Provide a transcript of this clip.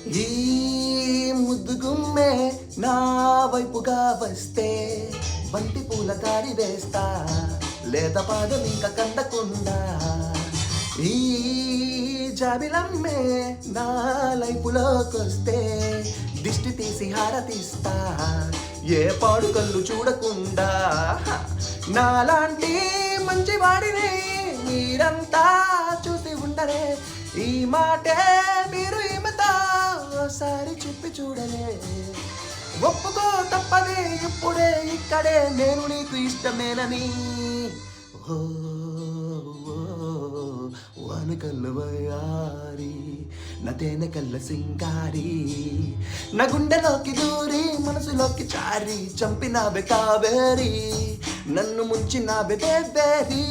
ఈ ముద్దుగుమ్మే నా వైపుగా వస్తే బంతి పూల దారి వేస్తా, లేత పాదం ఇంకా కందకుండా. ఈ జాబిలమ్మే నా లైఫ్లోకొస్తే దిష్టి తీసి హారతిస్తా, ఏ పాడు కళ్ళు చూడకుండా. నాలాంటి మంచి వాడిని మీరంతా చూసి ఉండరే, ఈ మాటే మీరు ఈమెతో ఓసారి చెప్పి చూడలే. ఒప్పుకో తప్పదే ఇప్పుడే ఇక్కడే నేను నీకు ఇష్టమేనని. ఓ వాన కళ్ళ వయారి నా తేనె కళ్ళ సింగారి, నా గుండెలోకి దూరి మనసులోకి చారి చంపినావే కావేరి, నన్ను ముంచినావే బేబేరి.